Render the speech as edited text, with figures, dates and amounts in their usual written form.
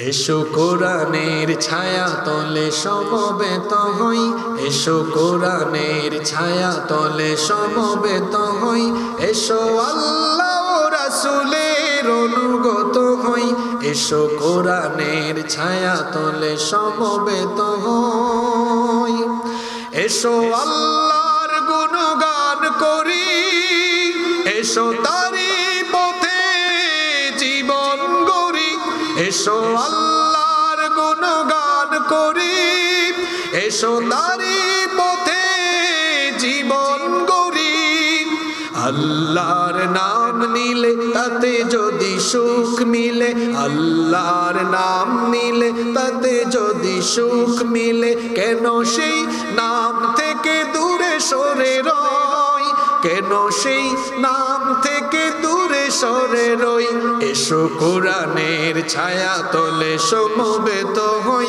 এসো কোরআনের ছায়া তলে সমবেত হই, এসো কোরআনের ছায়া তলে সমবেত হই, এসো আল্লাহ ও রাসূলের অনুগত হই, এসো কোরআনের ছায়া তলে সমবেত হই, এসো আল্লাহর গুণগান করি, এসো তারি পথে জীবন গড়ি, এসো আল্লাহর গুণগান করি, এসো তারি পথে জীবন গড়ি। আল্লাহর নাম নিলে তাতে যদি সুখ মিলে, আল্লাহর নাম নিলে তাতে যদি সুখ মিলে, কেন সেই নাম থেকে দূরে সরে রই, কেন সেই নাম থেকে দূরে সরে রই। এসো কোরআনের ছায়া তলে সমবেত হই।